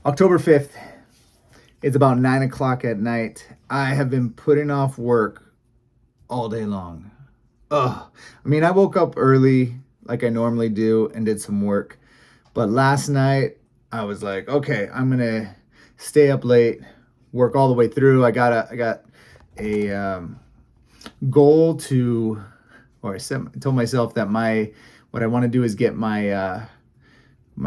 October 5th. It's about 9 o'clock at night. I have been putting off work all day long. Ugh. I mean, I woke up early like I normally do and did some work. But last night, I was like, okay, I'm going to stay up late, work all the way through. I got a goal to, or I told myself that what I want to do is get my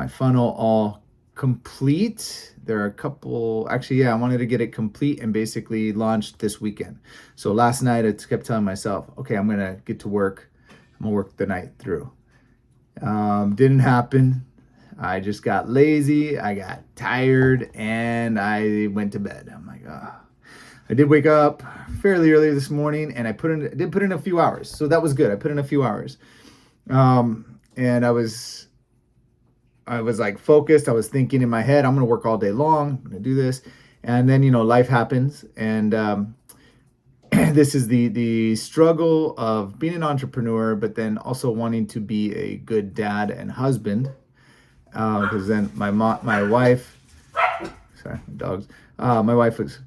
funnel all complete. There are a couple, actually, yeah, I wanted to get it complete and basically launched this weekend. So last night I kept telling myself, okay, I'm gonna get to work. I'm gonna work the night through. Didn't happen. I just got lazy. I got tired and I went to bed. I'm like, oh. I did wake up fairly early this morning and I did put in a few hours. So that was good. I put in a few hours. And I was like focused. I was thinking in my head, I'm going to work all day long. I'm going to do this. And then, life happens. And this is the struggle of being an entrepreneur, but then also wanting to be a good dad and husband. Because then my wife, sorry, dogs, my wife was,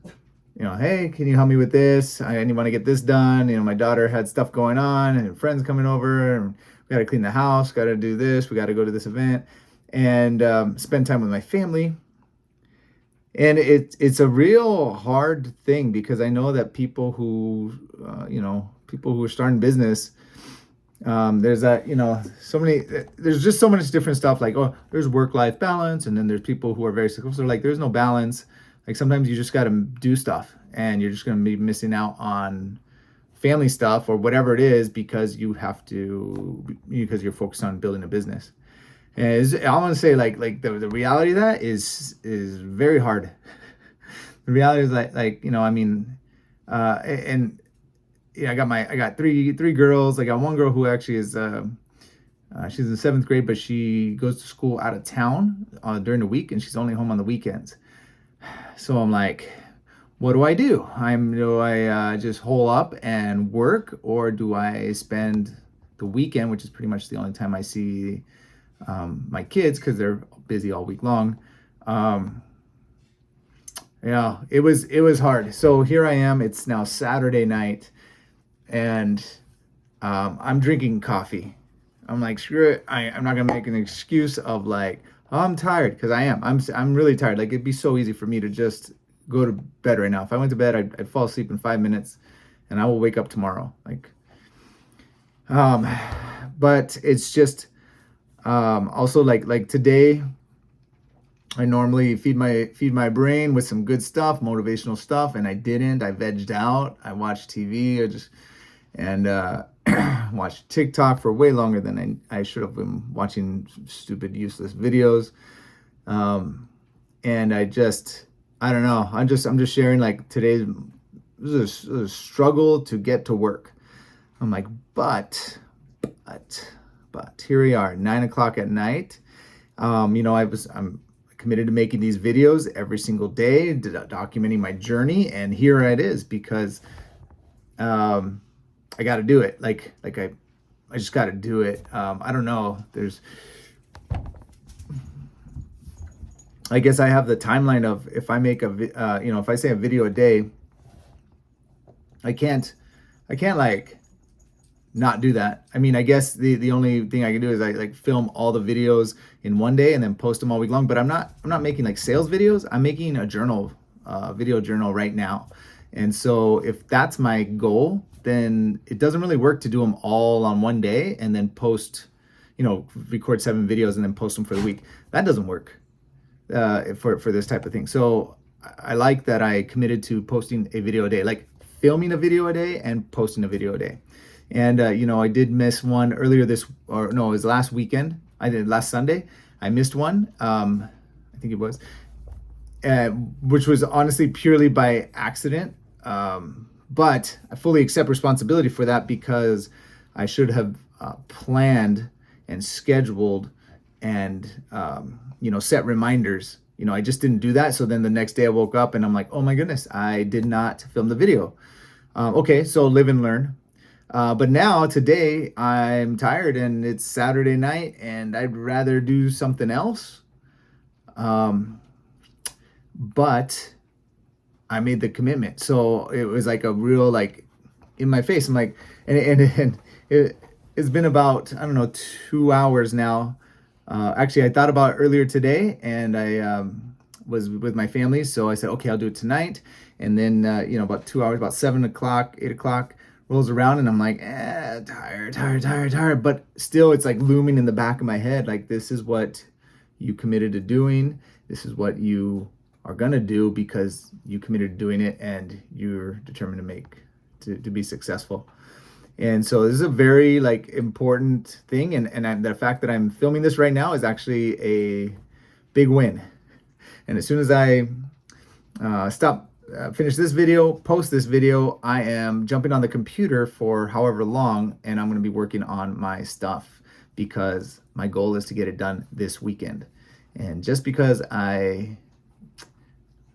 hey, can you help me with this? I want to get this done. My daughter had stuff going on and friends coming over. And we got to clean the house, got to do this. We got to go to this event and spend time with my family. And it's a real hard thing because I know that people who are starting business, there's there's just so much different stuff. Like, oh, there's work-life balance, and then there's people who are very successful. Like, there's no balance. Like, sometimes you just got to do stuff, and you're just going to be missing out on family stuff or whatever it is because you're focused on building a business. And I want to say, like the reality of that is very hard. The reality is I got three girls. I got one girl who actually is she's in seventh grade, but she goes to school out of town during the week, and she's only home on the weekends. So I'm like, what do I do? Do I just hole up and work, or do I spend the weekend, which is pretty much the only time I see my kids because they're busy all week long. It was hard. So here I am. It's now Saturday night, and I'm drinking coffee. I'm like, screw it. I'm not gonna make an excuse of like, oh, I'm tired, because I am. I'm really tired. Like, it'd be so easy for me to just go to bed right now. If I went to bed, I'd fall asleep in 5 minutes, and I will wake up tomorrow. But it's just. Also, like today, I normally feed my brain with some good stuff, motivational stuff, and I didn't. I vegged out. I watched TV. And watched TikTok for way longer than I should have been watching stupid, useless videos. And I don't know. I'm just sharing, like, today's was a struggle to get to work. I'm like, but here we are, 9 o'clock at night. I'm committed to making these videos every single day, documenting my journey, and here it is because I got to do it. I just got to do it. I don't know. I guess I have the timeline of if I make if I say a video a day, I can't like not do that. I mean, I guess the only thing I can do is I like film all the videos in one day and then post them all week long. But I'm not making like sales videos. I'm making a journal, video journal right now. And so if that's my goal, then it doesn't really work to do them all on one day and then post, record 7 videos and then post them for the week. That doesn't work for this type of thing. So I like that I committed to posting a video a day, like filming a video a day and posting a video a day. And, I did miss one earlier it was last weekend. I did last Sunday. I missed one. I think it was, which was honestly purely by accident. But I fully accept responsibility for that because I should have planned and scheduled and, set reminders. I just didn't do that. So then the next day I woke up and I'm like, oh my goodness, I did not film the video. Okay, so live and learn. But now today I'm tired and it's Saturday night and I'd rather do something else. but I made the commitment. So it was like a real, like, in my face. I'm like, and it's been about, I don't know, 2 hours now. Actually, I thought about it earlier today, and I was with my family. So I said, okay, I'll do it tonight. And then, about 2 hours, about 7 o'clock, 8 o'clock rolls around, and I'm like, tired. But still, it's like looming in the back of my head. Like, this is what you committed to doing. This is what you are gonna do because you committed to doing it, and you're determined to be successful. And so this is a very, like, important thing, and the fact that I'm filming this right now is actually a big win. And as soon as I finish this video, post this video, I am jumping on the computer for however long, and I'm going to be working on my stuff because my goal is to get it done this weekend. And just because I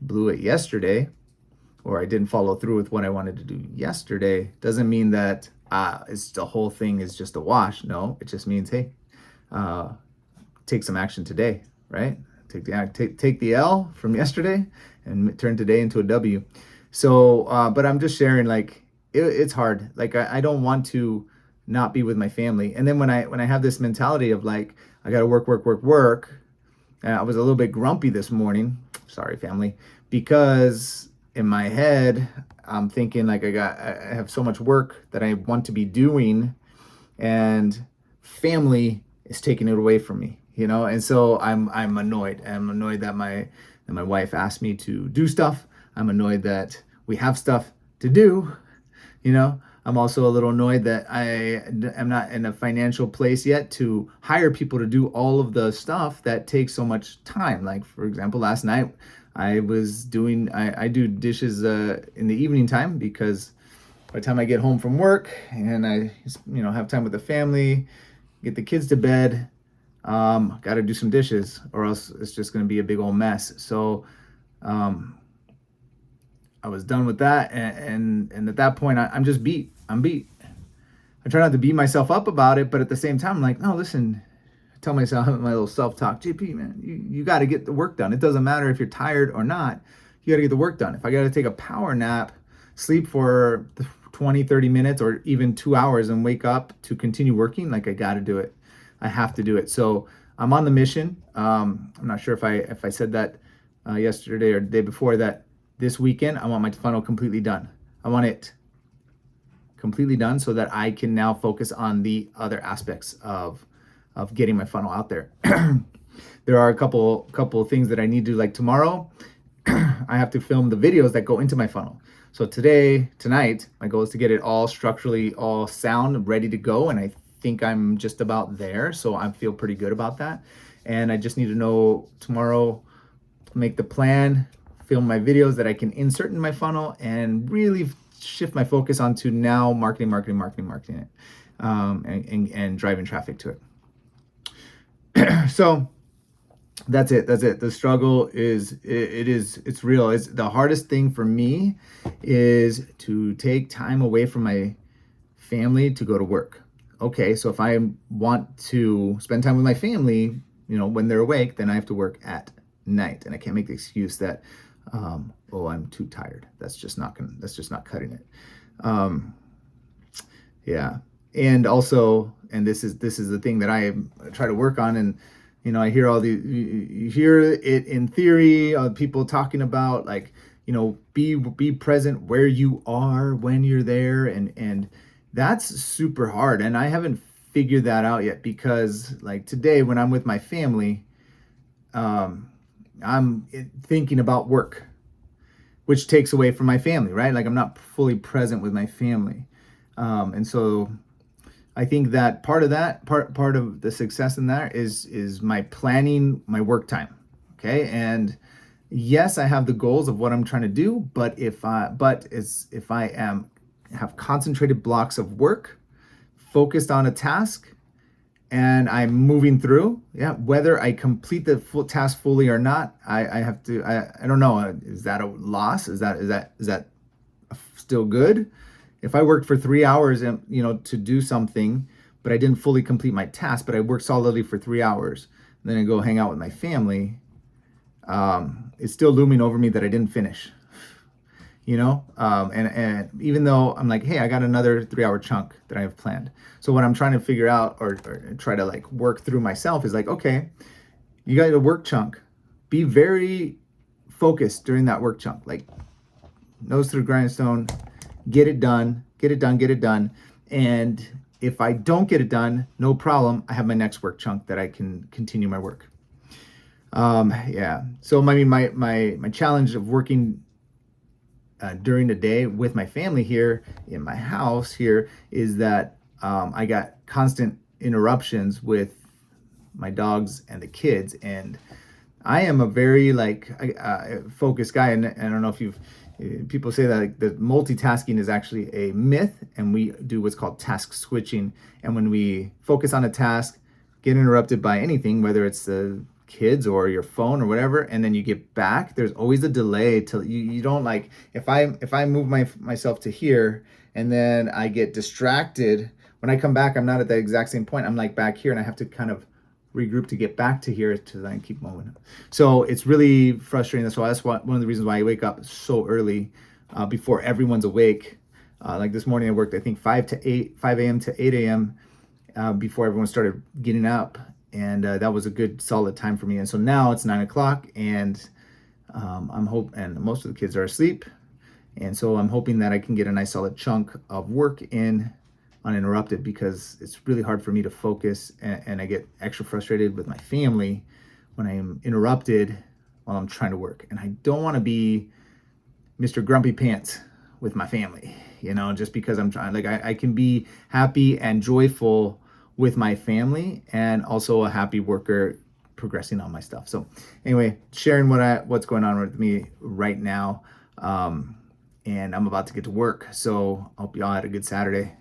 blew it yesterday, or I didn't follow through with what I wanted to do yesterday, doesn't mean that the whole thing is just a wash. No, it just means, hey, take some action today, right? Take the L from yesterday and turn today into a W. So, but I'm just sharing, like, it's hard. Like, I don't want to not be with my family. And then when I have this mentality of, like, I got to work, and I was a little bit grumpy this morning. Sorry, family, because in my head, I'm thinking, like, I have so much work that I want to be doing, and family is taking it away from me, and so I'm annoyed. I'm annoyed that my wife asked me to do stuff. I'm annoyed that we have stuff to do. I'm also a little annoyed that I am not in a financial place yet to hire people to do all of the stuff that takes so much time. Like, for example, last night I do dishes in the evening time, because by the time I get home from work and I have time with the family, get the kids to bed, got to do some dishes, or else it's just going to be a big old mess. So I was done with that, and at that point I'm just beat. I'm beat. I try not to beat myself up about it, but at the same time, I'm like, no, listen. I tell myself, my little self-talk, JP, man, you got to get the work done. It doesn't matter if you're tired or not. You got to get the work done. If I got to take a power nap, sleep for 20, 30 minutes, or even 2 hours, and wake up to continue working, like, I got to do it. I have to do it. So I'm on the mission. I'm not sure if I said that yesterday or the day before, that this weekend I want my funnel completely done. I want it completely done so that I can now focus on the other aspects of getting my funnel out there. There are a couple things that I need to do. Like, tomorrow, I have to film the videos that go into my funnel. So tonight, my goal is to get it all structurally, all sound, ready to go, and I think I'm just about there. So I feel pretty good about that. And I just need to know tomorrow, make the plan, film my videos that I can insert in my funnel, and really shift my focus onto now marketing it, and driving traffic to it. So that's it. The struggle it's real. It's the hardest thing for me is to take time away from my family to go to work. Okay, so if I want to spend time with my family, when they're awake, then I have to work at night, and I can't make the excuse that, I'm too tired. That's just not cutting it. Yeah. And also, and this is the thing that I try to work on, and I hear you hear it in theory, people talking about, like, be present where you are when you're there, and that's super hard, and I haven't figured that out yet, because, like, today when I'm with my family, I'm thinking about work, which takes away from my family, right? Like, I'm not fully present with my family. And so I think that part of the success in that is my planning my work time. Okay. And yes, I have the goals of what I'm trying to do, but if I have concentrated blocks of work focused on a task, and I'm moving through, whether I complete the full task fully or not, I have to, I don't know, is that a loss? Is that still good? If I worked for 3 hours and, to do something, but I didn't fully complete my task, but I worked solidly for 3 hours, and then I go hang out with my family, is still looming over me that I didn't finish. And even though I'm like, hey, I got another 3-hour chunk that I have planned. So what I'm trying to figure out or try to like work through myself is like, okay, you got a work chunk. Be very focused during that work chunk, like nose to the grindstone, get it done. And if I don't get it done, no problem. I have my next work chunk that I can continue my work. So my challenge of working during the day with my family here in my house here is that I got constant interruptions with my dogs and the kids, and I am a very focused guy, and I don't know if people say that like, the multitasking is actually a myth, and we do what's called task switching. And when we focus on a task, get interrupted by anything, whether it's the kids or your phone or whatever, and then you get back, there's always a delay till you don't like, if I move myself to here and then I get distracted, when I come back, I'm not at the exact same point. I'm like back here, and I have to kind of regroup to get back to here to then keep moving. So it's really frustrating. That's one of the reasons why I wake up so early before everyone's awake. Like this morning I worked, I think 5 a.m. to 8 a.m. Before everyone started getting up. And that was a good solid time for me. And so now it's 9 o'clock, and and most of the kids are asleep. And so I'm hoping that I can get a nice solid chunk of work in uninterrupted, because it's really hard for me to focus, and I get extra frustrated with my family when I'm interrupted while I'm trying to work. And I don't want to be Mr. Grumpy Pants with my family, just because I'm trying. Like I can be happy and joyful with my family, and also a happy worker progressing on my stuff. So anyway, sharing what's going on with me right now. And I'm about to get to work. So I hope y'all had a good Saturday.